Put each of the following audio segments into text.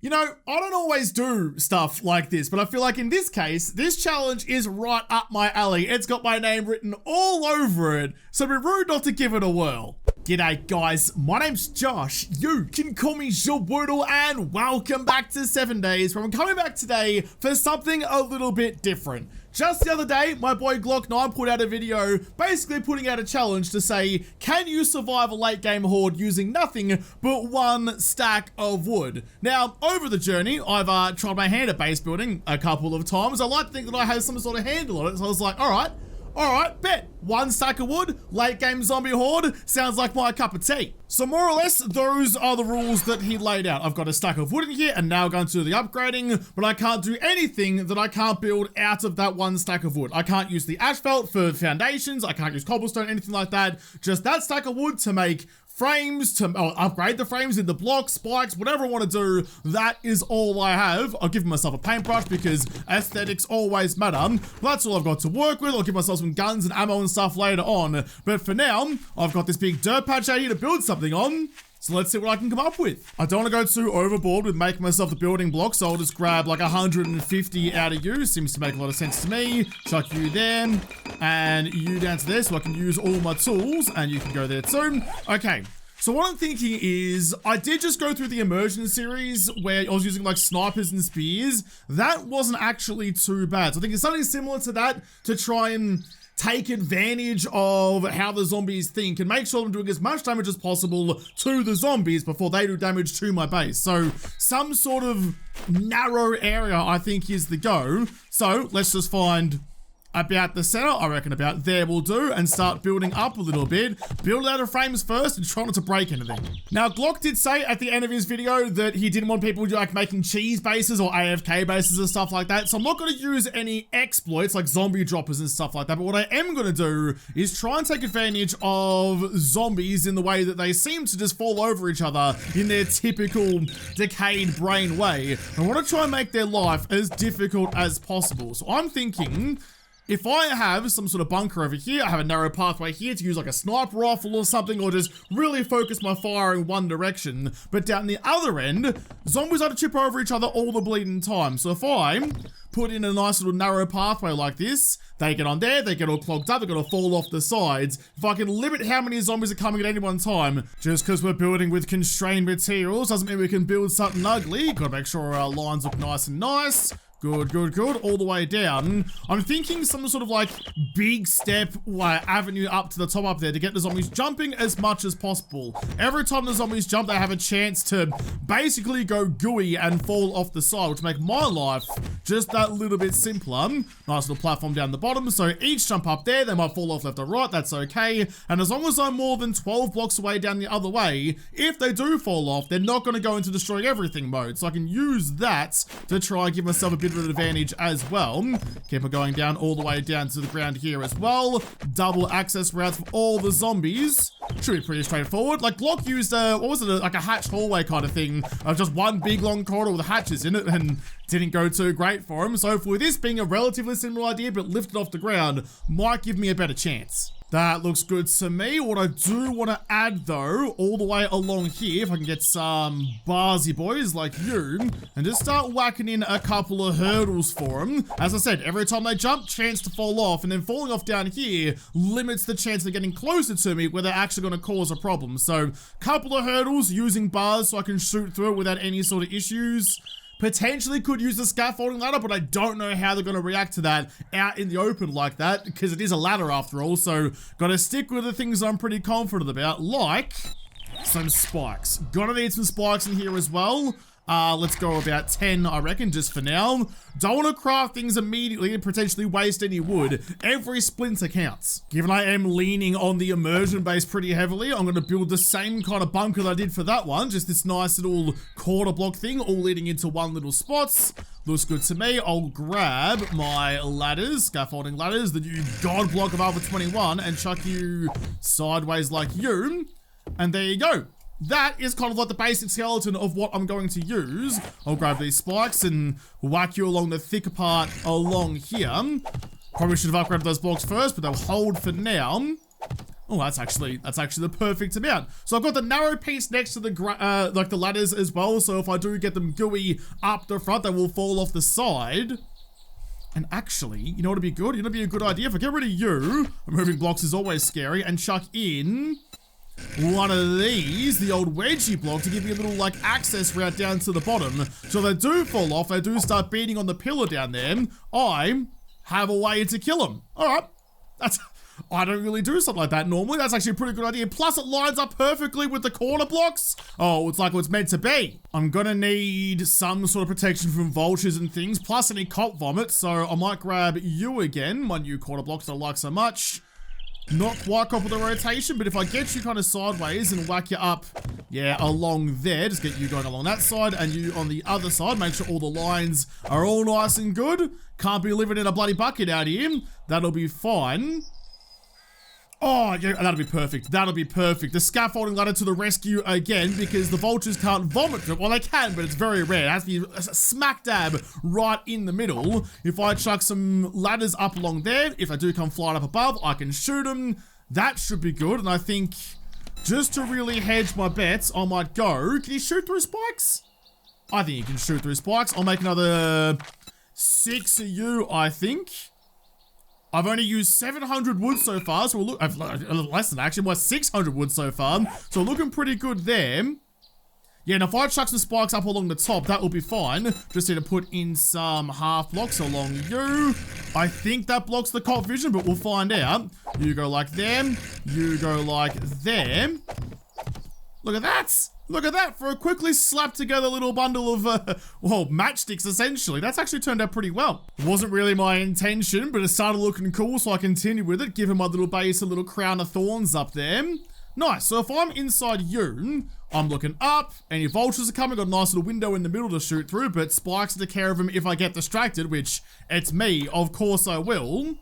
You know, I don't always do stuff like this, but I feel like in this case, this challenge is right up my alley. It's got my name written all over it, so it'd be rude not to give it a whirl. G'day guys, my name's Josh, you can call me JaWoodle, and welcome back to 7 Days, where I'm coming back today for something a little bit different. Just the other day, my boy Glock9 put out a video basically putting out a challenge to say, can you survive a late game horde using nothing but one stack of wood? Now, over the journey, I've tried my hand at base building a couple of times. I like to think that I have some sort of handle on it, so I was like, alright, bet. One stack of wood, late game zombie horde, sounds like my cup of tea. So more or less, those are the rules that he laid out. I've got a stack of wood in here and now going to do the upgrading, but I can't do anything that I can't build out of that one stack of wood. I can't use the asphalt for foundations, I can't use cobblestone, anything like that. Just that stack of wood to make frames, to upgrade the frames into blocks, spikes, whatever I want to do. That is all I have. I'll give myself a paintbrush because aesthetics always matter. That's all I've got to work with. I'll give myself some guns and ammo and stuff later on. But for now, I've got this big dirt patch out here to build something on. So let's see what I can come up with. I don't want to go too overboard with making myself the building blocks, so I'll just grab like 150 out of you. Seems to make a lot of sense to me. Chuck you there, and you down to there, so I can use all my tools, and you can go there too. Okay. So what I'm thinking is, I did just go through the immersion series where I was using like snipers and spears. That wasn't actually too bad. So I think it's something similar to that to try and take advantage of how the zombies think and make sure I'm doing as much damage as possible to the zombies before they do damage to my base. So some sort of narrow area I think is the go. So let's just find about the center, I reckon about there will do, and start building up a little bit. Build out of frames first and try not to break anything. Now, Glock did say at the end of his video that he didn't want people like making cheese bases or AFK bases and stuff like that, so I'm not going to use any exploits like zombie droppers and stuff like that, but what I am going to do is try and take advantage of zombies in the way that they seem to just fall over each other in their typical decayed brain way. I want to try and make their life as difficult as possible. So I'm thinking, if I have some sort of bunker over here, I have a narrow pathway here to use like a sniper rifle or something, or just really focus my fire in one direction. But down the other end, zombies like to chip over each other all the bleeding time. So if I put in a nice little narrow pathway like this, they get on there, they get all clogged up, they're gonna fall off the sides. If I can limit how many zombies are coming at any one time, just because we're building with constrained materials doesn't mean we can build something ugly. Gotta make sure our lines look nice and nice. Good, all the way down. I'm thinking some sort of like big step avenue up to the top up there to get the zombies jumping as much as possible. Every time the zombies jump, they have a chance to basically go gooey and fall off the side, which make my life just that little bit simpler. Nice little platform down the bottom, so each jump up there, they might fall off left or right, that's okay. And as long as I'm more than 12 blocks away down the other way, if they do fall off, they're not going to go into destroy everything mode. So I can use that to try and give myself a bit of an advantage as well. Keep it going down all the way down to the ground here as well. Double access routes for all the zombies. Should be pretty straightforward. Like Glock used like a hatched hallway kind of thing of just one big long corridor with hatches in it, and didn't go too great for him. So for this being a relatively similar idea but lifted off the ground might give me a better chance. That looks good to me. What I do want to add though, all the way along here, if I can get some barsy boys like you, and just start whacking in a couple of hurdles for them. As I said, every time they jump, chance to fall off, and then falling off down here limits the chance of getting closer to me where they're actually going to cause a problem. So, couple of hurdles using bars so I can shoot through it without any sort of issues. Potentially could use the scaffolding ladder, but I don't know how they're going to react to that out in the open like that, because it is a ladder after all, so gotta stick with the things I'm pretty confident about, like some spikes. Gonna need some spikes in here as well. Let's go about 10, I reckon, just for now. Don't want to craft things immediately and potentially waste any wood. Every splinter counts. Given I am leaning on the immersion base pretty heavily, I'm going to build the same kind of bunker that I did for that one. Just this nice little quarter block thing, all leading into one little spot. Looks good to me. I'll grab my ladders, scaffolding ladders, the new god block of Alpha 21, and chuck you sideways like you. And there you go. That is kind of like the basic skeleton of what I'm going to use. I'll grab these spikes and whack you along the thicker part along here. Probably should have upgraded those blocks first, but they'll hold for now. Oh, that's actually the perfect amount. So I've got the narrow piece next to the like the ladders as well. So if I do get them gooey up the front, they will fall off the side. And actually, you know what would be good? You know what would be a good idea? If I get rid of you, removing blocks is always scary, and chuck in one of these, the old wedgie block, to give you a little like access route down to the bottom. So if they do fall off, they do start beating on the pillar down there, I have a way to kill them. All right, I don't really do something like that normally. That's actually a pretty good idea. Plus it lines up perfectly with the corner blocks. Oh, it's like what's meant to be. I'm gonna need some sort of protection from vultures and things, plus any cop vomit. So I might grab you again, my new corner blocks that I like so much. Not quite cop with the rotation, but if I get you kind of sideways and whack you up, yeah, along there, just get you going along that side and you on the other side, make sure all the lines are all nice and good. Can't be living in a bloody bucket out here. That'll be fine. Oh, yeah, that'll be perfect. That'll be perfect. The scaffolding ladder to the rescue again, because the vultures can't vomit. Well, they can, but it's very rare. It has to be smack dab right in the middle. If I chuck some ladders up along there, if they do come flying up above, I can shoot them. That should be good. And I think just to really hedge my bets, I might go. Can you shoot through spikes? I think you can shoot through spikes. I'll make another 6 of you, I think. I've only used 700 wood so far, so we'll look, a little less than actually, more 600 wood so far, so looking pretty good there. Yeah, and if I chuck some spikes up along the top, that will be fine. Just need to put in some half blocks along you. I think that blocks the cop vision, but we'll find out. You go like them, you go like them. Look at that! Look at that, for a quickly slapped together little bundle of, well, matchsticks essentially. That's actually turned out pretty well. It wasn't really my intention, but it started looking cool, so I continued with it, giving my little base a little crown of thorns up there. Nice, so if I'm inside you, I'm looking up, any vultures are coming, got a nice little window in the middle to shoot through, but spikes to take care of them if I get distracted, which, it's me, of course I will.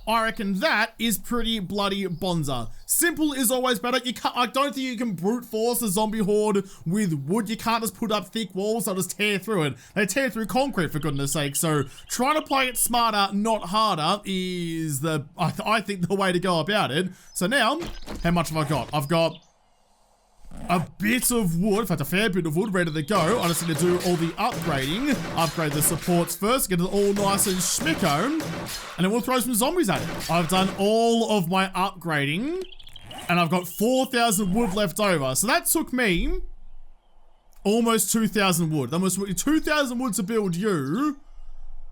I reckon that is pretty bloody bonza. Simple is always better. I don't think you can brute force a zombie horde with wood. You can't just put up thick walls, they'll just tear through it. They tear through concrete, for goodness sake. So trying to play it smarter, not harder, is I think the way to go about it. So now, how much have I got? I've got a bit of wood, in fact a fair bit of wood ready to go. I just need to do all the upgrading. Upgrade the supports first, get it all nice and schmicko, and then we'll throw some zombies at it. I've done all of my upgrading, and I've got 4,000 wood left over. So that took me almost 2,000 wood. Almost 2,000 wood to build you.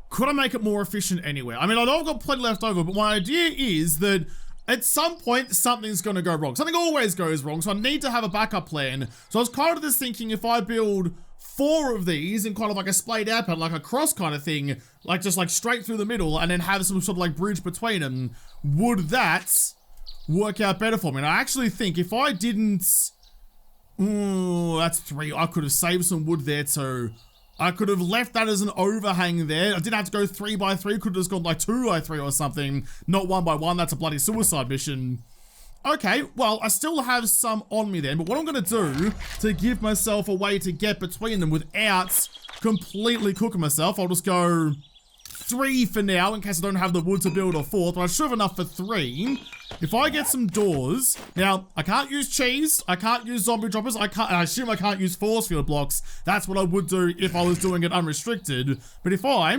Could I make it more efficient anywhere? I mean, I know I've got plenty left over, but my idea is that at some point, something's gonna go wrong. Something always goes wrong, so I need to have a backup plan. So I was kind of just thinking, if I build 4 of these in kind of like a splayed out pattern, like a cross kind of thing, like just like straight through the middle, and then have some sort of like bridge between them, would that work out better for me? And I actually think if I didn't, that's 3. I could have saved some wood there too. I could have left that as an overhang there. I didn't have to go 3 by 3. Could have just gone like 2 by 3 or something. Not 1 by 1. That's a bloody suicide mission. Okay, well, I still have some on me then. But what I'm going to do to give myself a way to get between them without completely cooking myself, I'll just go 3 for now in case I don't have the wood to build a 4th. But I should have enough for 3. If I get some doors, now I can't use cheese, I can't use zombie droppers, I assume I can't use force field blocks. That's what I would do if I was doing it unrestricted. But if I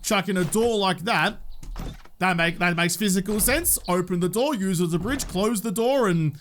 chuck in a door like that, that makes physical sense. Open the door, use it as a bridge, close the door and,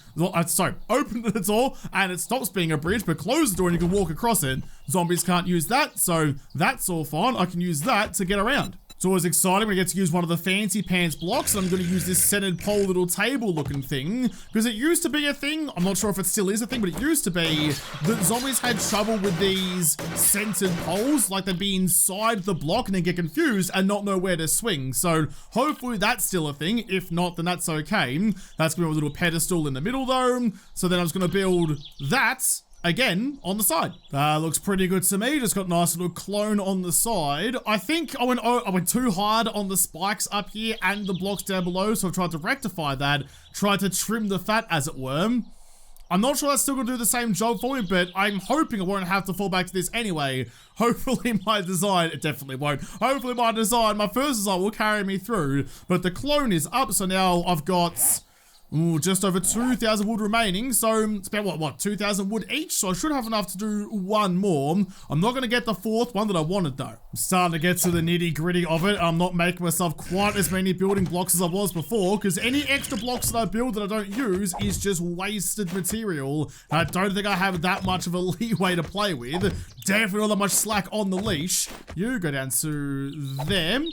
sorry, open the door and it stops being a bridge, but close the door and you can walk across it. Zombies can't use that, so that's all fine. I can use that to get around. It's always exciting when I get to use one of the fancy pants blocks, and I'm going to use this centered pole little table looking thing, because it used to be a thing. I'm not sure if it still is a thing, but it used to be that zombies had trouble with these centered poles, like they'd be inside the block and then get confused and not know where to swing. So hopefully that's still a thing. If not, then that's okay. That's going to be a little pedestal in the middle though. So then I was going to build that again on the side. Looks pretty good to me. Just got a nice little clone on the side. I think I went too hard on the spikes up here and the blocks down below, so I've tried to rectify that, tried to trim the fat as it were. I'm not sure that's still gonna do the same job for me, but I'm hoping I won't have to fall back to this anyway. Hopefully my design, it definitely won't. Hopefully my first design will carry me through, but the clone is up, so now I've got Ooh, just over 2,000 wood remaining. So it's about what, 2,000 wood each? So I should have enough to do one more. I'm not going to get the fourth one that I wanted though. I'm starting to get to the nitty gritty of it. I'm not making myself quite as many building blocks as I was before, because any extra blocks that I build that I don't use is just wasted material. I don't think I have that much of a leeway to play with. Definitely not that much slack on the leash. You go down to them.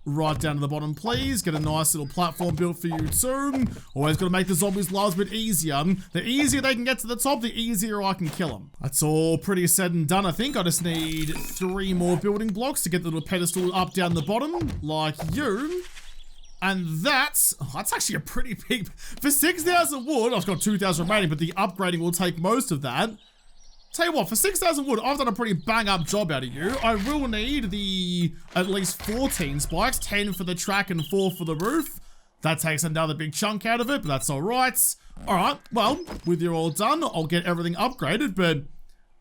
Right down to the bottom, please. Get a nice little platform built for you too. Always got to make the zombies' lives a bit easier. The easier they can get to the top, the easier I can kill them. That's all pretty said and done, I think. I just need 3 more building blocks to get the little pedestal up down the bottom, like you. And that's actually a pretty big, for 6,000 wood, I've got 2,000 remaining, but the upgrading will take most of that. Tell you what, for 6,000 wood, I've done a pretty bang up job out of you. I will need the at least 14 spikes, 10 for the track and 4 for the roof. That takes another big chunk out of it, but that's all right. All right, well, with you all done, I'll get everything upgraded, but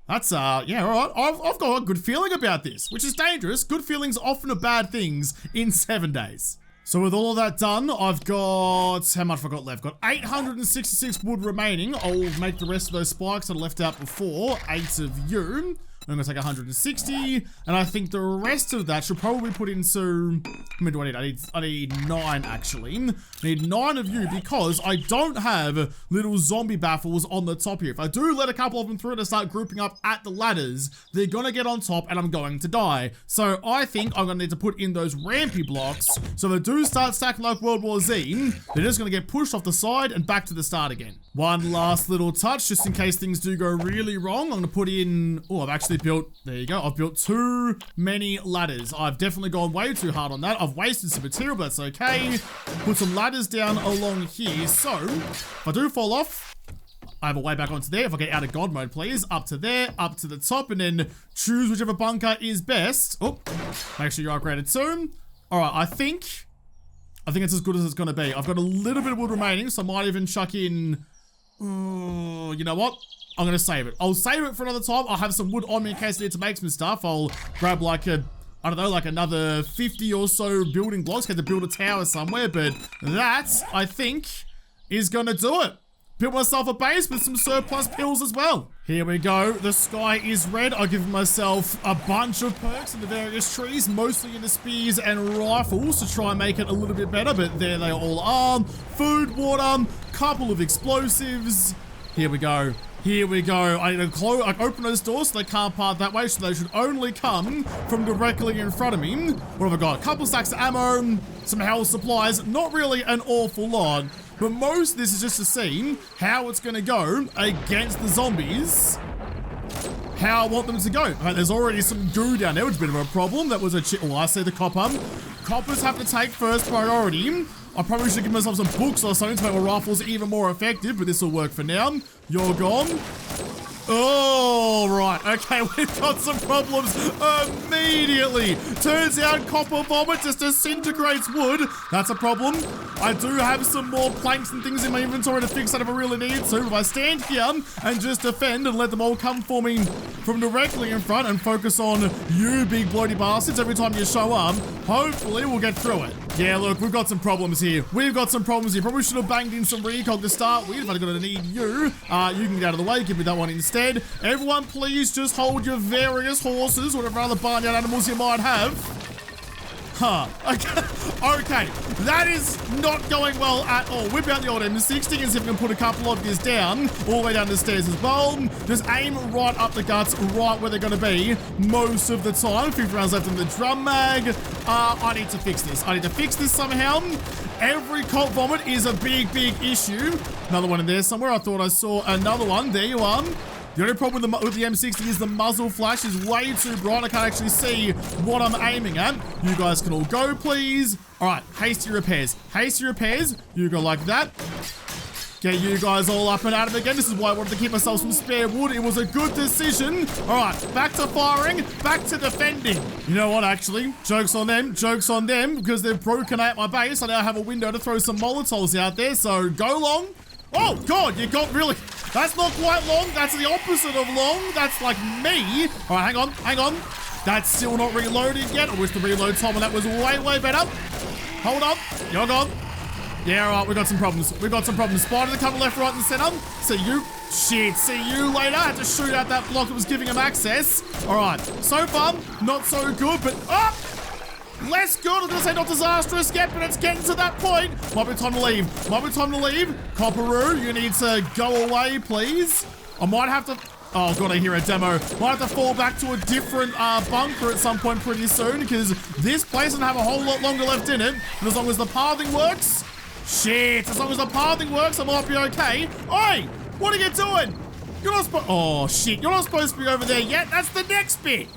that's, yeah, all right. I've got a good feeling about this, which is dangerous. Good feelings often are bad things in 7 days. So with all of that done, I've got, how much have I got left? Got 866 wood remaining. I'll make the rest of those spikes that I left out before, 8 of you. I'm gonna take 160, and I think the rest of that should probably put into, how many do I need? I need 9 actually. I need 9 of you because I don't have little zombie baffles on the top here. If I do let a couple of them through to start grouping up at the ladders, they're gonna get on top and I'm going to die. So I think I'm gonna need to put in those rampy blocks. So if they do start stacking like World War Z, they're just gonna get pushed off the side and back to the start again. One last little touch, just in case things do go really wrong. I'm gonna put in, oh, I've actually built, there you go, I've built too many ladders. I've definitely gone way too hard on that. I've wasted some material, but that's okay. Put some ladders down along here. So if I do fall off, I have a way back onto there. If I get out of God mode, please, up to there, up to the top, and then choose whichever bunker is best. Oh, make sure you're upgraded soon. All right, I think it's as good as it's gonna be. I've got a little bit of wood remaining, so I might even chuck in, you know what? I'm gonna save it. I'll save it for another time. I'll have some wood on me in case I need to make some stuff. I'll grab like a, I don't know, like another 50 or so building blocks. Get to build a tower somewhere, but that, I think, is gonna do it. Built myself a base with some surplus pills as well. Here we go. The sky is red. I've given myself a bunch of perks in the various trees, mostly in the spears and rifles to try and make it a little bit better, but there they all are. Food, water, couple of explosives. Here we go. Here we go. I need to open those doors so they can't part that way, so they should only come from directly in front of me. What have I got? A couple stacks of ammo, some health supplies, not really an awful lot, but most of this is just to see how it's going to go against the zombies. How I want them to go. Okay, there's already some goo down there, which is a bit of a problem. That was a oh, I see the copper. Coppers have to take first priority. I probably should give myself some books or something to make my rifles even more effective, but this will work for now. You're gone. Oh, right. Okay, we've got some problems immediately. Turns out copper vomit just disintegrates wood. That's a problem. I do have some more planks and things in my inventory to fix that if I really need to. If I stand here and just defend and let them all come for me from directly in front and focus on you big bloody bastards every time you show up, hopefully we'll get through it. Yeah, look, we've got some problems here. Probably should have banged in some recog to start with, but I'm gonna need you. You can get out of the way, give me that one instead. Everyone, please just hold your various horses, whatever other barnyard animals you might have. Huh. Okay. That is not going well at all. Whip out the old M60 and see if we can put a couple of these down, all the way down the stairs as well. Just aim right up the guts, right where they're going to be most of the time. 50 rounds left in the drum mag. I need to fix this. I need to fix this somehow. Every cop vomit is a big issue. Another one in there somewhere. I thought I saw another one. There you are. The only problem with the M60 is the muzzle flash is way too bright. I can't actually see what I'm aiming at. You guys can all go, please. All right, hasty repairs. Hasty repairs. You go like that. Get you guys all up and at it again. This is why I wanted to keep myself some spare wood. It was a good decision. All right, back to firing, back to defending. You know what, actually? Joke's on them, because they've broken out my base. I now have a window to throw some Molotovs out there, so go long. Oh, God, you got really... That's not quite long. That's the opposite of long. That's like me. All right, hang on. That's still not reloaded yet. I wish the reload time on that was way better. Hold up. You're gone. Yeah, all right, we got some problems. We got some problems. Spiders are coming left, right, and center. See you. Shit, see you later. I had to shoot out that block that was giving him access. All right, so far, not so good, but less good. I was gonna say not disastrous yet, but it's getting to that point. Might be time to leave. Might be time to leave. Copperoo, you need to go away, please. I might have to... Oh, God, I hear a demo. Might have to fall back to a different bunker at some point pretty soon, because this place doesn't have a whole lot longer left in it. And as long as the pathing works... Shit, as long as the pathing works, I might be okay. Oi, what are you doing? You're not supposed... Oh, shit, you're not supposed to be over there yet. That's the next bit.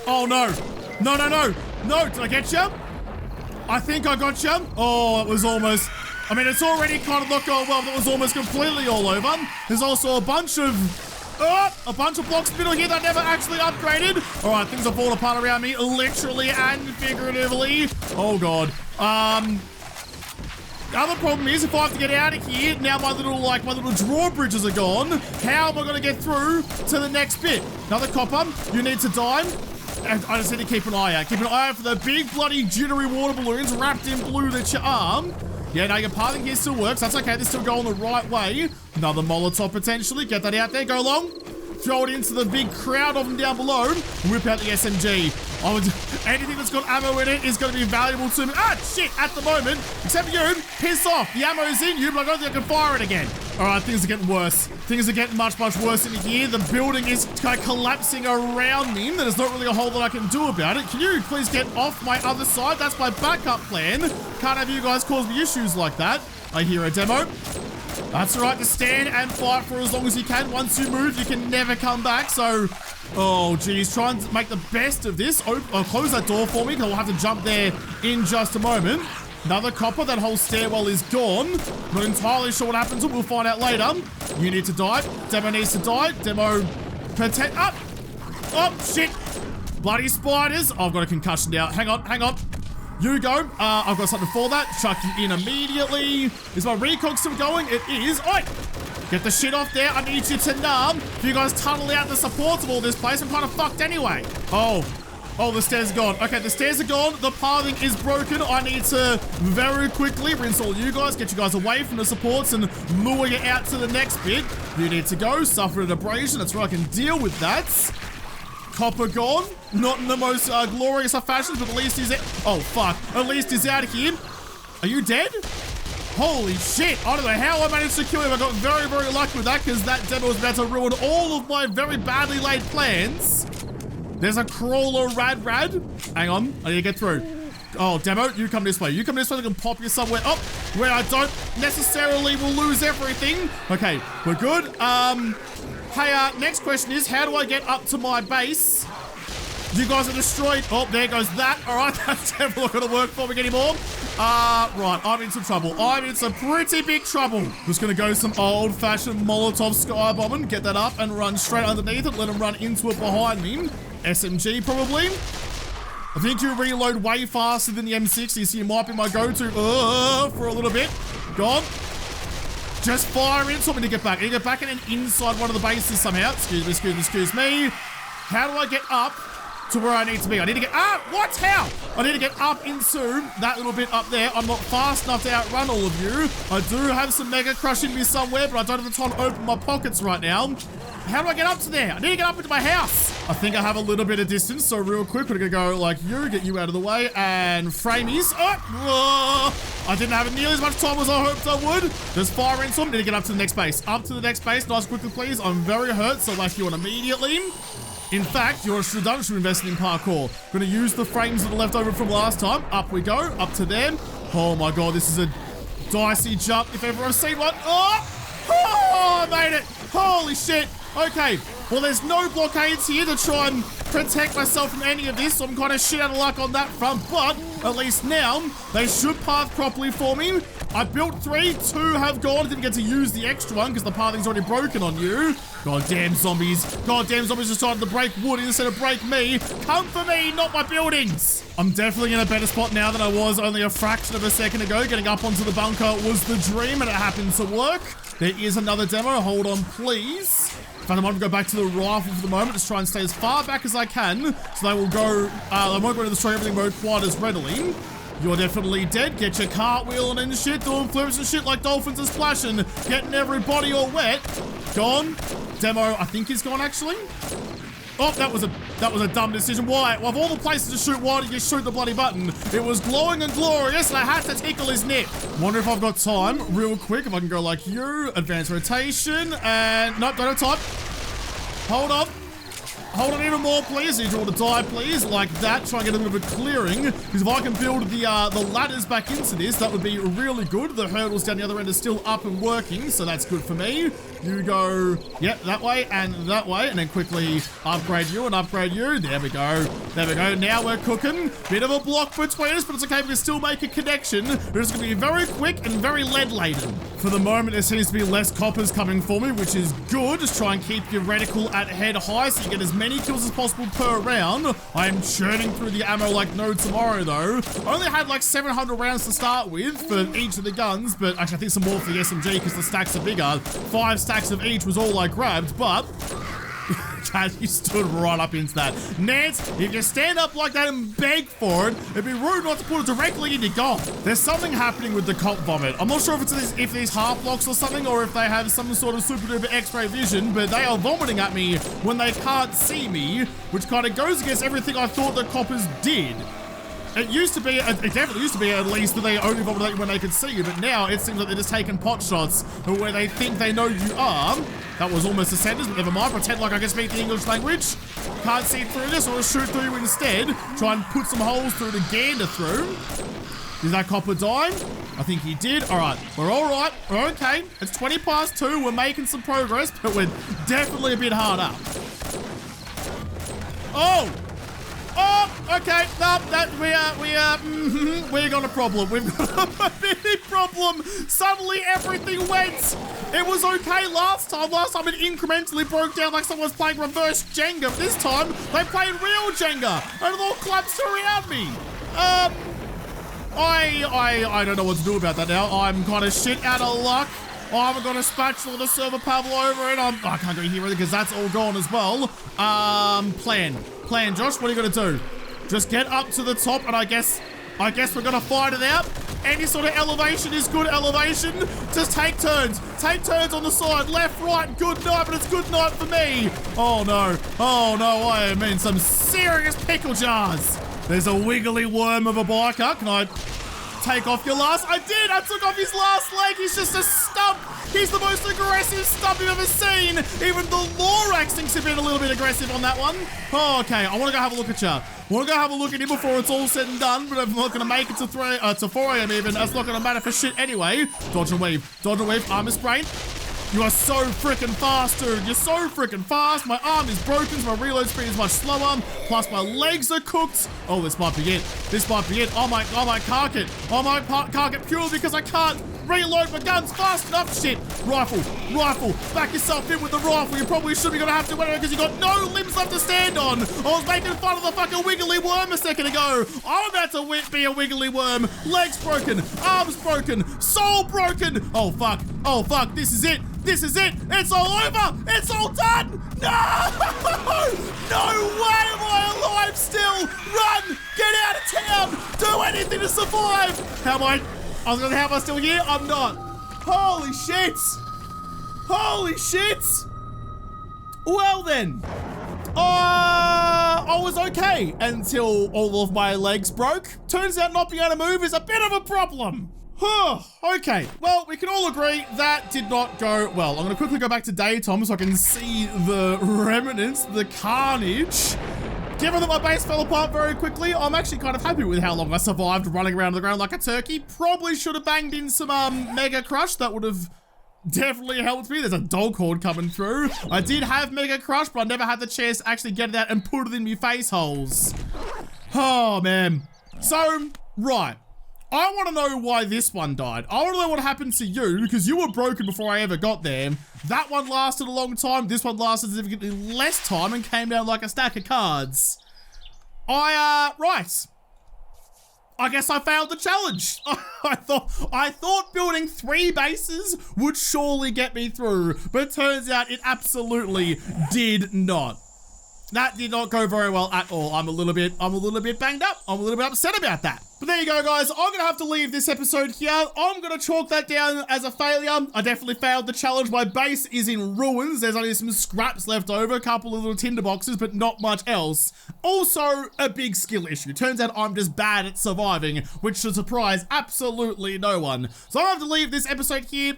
Oh, no. No, no, no. No, did I get you? I think I got you. Oh, it was almost... I mean, it's already kind of not going well. That was almost completely all over. There's also a bunch of blocks in the middle here that I never actually upgraded. All right, things are falling apart around me, literally and figuratively. Oh, God. The other problem is if I have to get out of here, now my little drawbridges are gone. How am I going to get through to the next bit? Another copper. You need to die. And I just need to keep an eye out. Keep an eye out for the big bloody jittery water balloons wrapped in blue that you arm. Yeah, now your pathing here still works. That's okay. They're still going the right way. Another Molotov potentially. Get that out there. Go long. Throw it into the big crowd of them down below. Whip out the SMG. Anything that's got ammo in it is going to be valuable to me. Ah, shit, at the moment. Except for you. Piss off. The ammo's in you, but I don't think I can fire it again. All right, things are getting worse. Things are getting much, much worse in here. The building is kind of collapsing around me. There's not really a whole lot I can do about it. Can you please get off my other side? That's my backup plan. Can't have you guys cause me issues like that. I hear a demo. That's right, to stand and fight for as long as you can. Once you move, you can never come back. So, oh, geez, try and make the best of this. Close that door for me, because I'll have to jump there in just a moment. Another copper, that whole stairwell is gone. Not entirely sure what happens, but we'll find out later. You need to die. Demo needs to die. Demo, protect up. Oh, shit. Bloody spiders. Oh, I've got a concussion now. Hang on, hang on. You go. I've got something for that. Chuck you in immediately. Is my recog still going? It is. Oi! Get the shit off there. I need you to numb. If you guys tunnel out the supports of all this place, I'm kind of fucked anyway. Oh, the stairs are gone. Okay, the stairs are gone. The pathing is broken. I need to very quickly reinstall you guys, get you guys away from the supports and lure you out to the next bit. You need to go. Suffer an abrasion. That's right. I can deal with that. Copper gone. Not in the most glorious of fashions, but at least he's... Oh, fuck. At least he's out of here. Are you dead? Holy shit. I don't know how I managed to kill him. I got very, very lucky with that because that demo was about to ruin all of my very badly laid plans. There's a crawler rad. Hang on. I need to get through. Oh, demo, you come this way. You come this way. I can pop you somewhere up where I don't necessarily will lose everything. Okay, we're good. Hey, next question is, how do I get up to my base? You guys are destroyed. Oh, there goes that. All right, that's definitely not going to work for me anymore. Right, I'm in some trouble. I'm in some pretty big trouble. Just going to go some old-fashioned Molotov skybombing, get that up and run straight underneath it, let them run into it behind me. SMG, probably. I think you reload way faster than the M60, so you might be my go-to for a little bit. Gone. Just fire into it. I need to get back. I need to get back and inside one of the bases somehow. Excuse me. How do I get up to where I need to be? I need to get... what? How? I need to get up into that little bit up there. I'm not fast enough to outrun all of you. I do have some Mega Crush in me somewhere, but I don't have the time to open my pockets right now. How do I get up to there? I need to get up into my house. I think I have a little bit of distance, so real quick, we're gonna go like you, get you out of the way, and framies. I didn't have nearly as much time as I hoped I would. Just fire into them. Need to get up to the next base. Up to the next base, nice quickly, please. I'm very hurt, so whack you on immediately. In fact, you should have done, should invest in parkour. Gonna use the frames that are left over from last time. Up we go, up to them. Oh my god, this is a dicey jump if ever I've seen one. I made it. Holy shit. Okay, well, there's no blockades here to try and protect myself from any of this, so I'm kind of shit out of luck on that front, but at least now they should path properly for me. I built 3, 2 have gone. I didn't get to use the extra one because the pathing's already broken on you. Goddamn zombies. Goddamn zombies decided to break wood instead of break me. Come for me, not my buildings. I'm definitely in a better spot now than I was only a fraction of a second ago. Getting up onto the bunker was the dream, and it happened to work. There is another demo. Hold on, please. In fact, I might go back to the rifle for the moment. Just try and stay as far back as I can, so they will go. They won't go to destroy everything mode quite as readily. You're definitely dead. Get your cartwheeling and shit, doing flips and shit like dolphins are splashing, getting everybody all wet. Gone. Demo, I think he's gone actually. Oh, that was a dumb decision. Why? Well, of all the places to shoot, why did you shoot the bloody button? It was glowing and glorious, and I had to tickle his neck. Wonder if I've got time, real quick, if I can go like you, advanced rotation, and nope, don't have time. Hold on. Hold on even more, please. Need you all to die, please. Like that. Try and get a little bit of clearing. Because if I can build the ladders back into this, that would be really good. The hurdles down the other end are still up and working, so that's good for me. You go, yep, that way, and then quickly upgrade you and upgrade you. There we go. There we go. Now we're cooking. Bit of a block between us, but it's okay. We can still make a connection. It's going to be very quick and very lead-laden. For the moment, there seems to be less coppers coming for me, which is good. Just try and keep your reticle at head high so you get as many kills as possible per round. I am churning through the ammo like no tomorrow, though. I only had like 700 rounds to start with for each of the guns, but actually I think some more for the SMG because the stacks are bigger. 5 stacks of each was all I grabbed, but you stood right up into that. Nance, if you stand up like that and beg for it, it'd be rude not to put it directly in your goal. There's something happening with the cop vomit. I'm not sure if these half blocks or something, or if they have some sort of super duper x-ray vision, but they are vomiting at me when they can't see me, which kind of goes against everything I thought the coppers did. It definitely used to be at least that they only vomit at you when they could see you, but now it seems like they're just taking pot shots where they think they know you are. That was almost a sentence, but never mind. Pretend like I can speak the English language. Can't see through this, or shoot through you instead. Try and put some holes through to gander through. Is that copper dying? I think he did. All right, we're all right. We're okay. It's 20 past 2. We're making some progress, but we're definitely a bit hard up. Oh! Oh, okay, no, we got a problem. We've got a big problem. Suddenly everything went. It was okay last time. Last time it incrementally broke down like someone was playing reverse Jenga. This time they played real Jenga and it all collapsed around me. I don't know what to do about that now. I'm kind of shit out of luck. I haven't got a spatula to serve a Pablo over it. I can't go here either because that's all gone as well. Plan, Josh, what are you gonna do? Just get up to the top and I guess we're gonna fight it out. Any sort of elevation is good elevation. Just take turns. Take turns on the side. Left, right, good night, but it's good night for me. Oh no, I am in some serious pickle jars. There's a wiggly worm of a biker. Can I take off your last? I did! I took off his last leg. He's just a stump. He's the most aggressive stump you've ever seen. Even the Lorax thinks he's been a little bit aggressive on that one. Oh, okay, I want to go have a look at you. I want to go have a look at him before it's all said and done, but I'm not going to make it to 4 a.m. even. That's not going to matter for shit anyway. Dodge and weave, armor sprain. You are so freaking fast, dude. You're so freaking fast. My arm is broken, so my reload speed is much slower. Plus, my legs are cooked. Oh, this might be it. This might be it. I might cark it. I might cark it purely because I can't reload my guns fast enough. Shit. Rifle. Back yourself in with the rifle. You probably should be going to have to anyway because you got no limbs left to stand on. I was making fun of the fucking wiggly worm a second ago. I'm about to be a wiggly worm. Legs broken. Arms broken. Soul broken. Oh, fuck. This is it. It's all over. It's all done. No! No way am I alive still. Run. Get out of town. Do anything to survive. How am I still here? I'm not. Holy shit. Well then. I was okay until all of my legs broke. Turns out not being able to move is a bit of a problem. Okay, well, we can all agree that did not go well. I'm gonna quickly go back to daytime so I can see the remnants, the carnage. Given that my base fell apart very quickly, I'm actually kind of happy with how long I survived running around the ground like a turkey. Probably should have banged in some Mega Crush. That would have definitely helped me. There's a dog horde coming through. I did have Mega Crush, but I never had the chance to actually get it out and put it in my face holes. Oh, man. So, right. I want to know why this one died. I want to know what happened to you, because you were broken before I ever got there. That one lasted a long time. This one lasted significantly less time and came down like a stack of cards. Right. I guess I failed the challenge. I thought building 3 bases would surely get me through, but it turns out it absolutely did not. That did not go very well at all. I'm a little bit banged up. I'm a little bit upset about that. But there you go, guys. I'm going to have to leave this episode here. I'm going to chalk that down as a failure. I definitely failed the challenge. My base is in ruins. There's only some scraps left over, a couple of little tinder boxes, but not much else. Also, a big skill issue. Turns out I'm just bad at surviving, which should surprise absolutely no one. So I have to leave this episode here.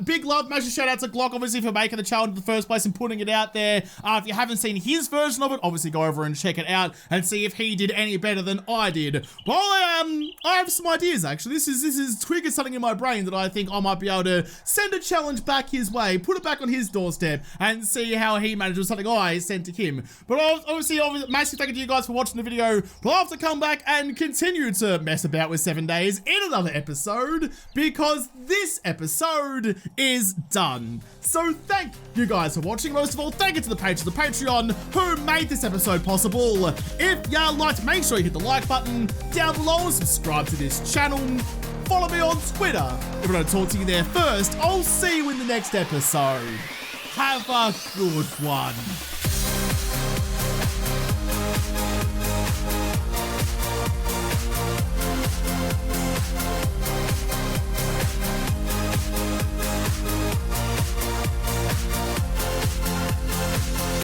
Big love, massive shout out to Glock, obviously, for making the challenge in the first place and putting it out there. If you haven't seen his version of it, obviously go over and check it out and see if he did any better than I did. Well, I have some ideas, actually. This is triggered something in my brain that I think I might be able to send a challenge back his way, put it back on his doorstep, and see how he manages something I sent to him. But obviously, massive thank you to you guys for watching the video. We'll have to come back and continue to mess about with 7 days in another episode, because this episode is done. So thank you guys for watching. Most of all, thank you to the patrons of the Patreon who made this episode possible. If you liked, make sure you hit the like button down below and subscribe to this channel. Follow me on Twitter. If I don't talk to you there first, I'll see you in the next episode. Have a good one.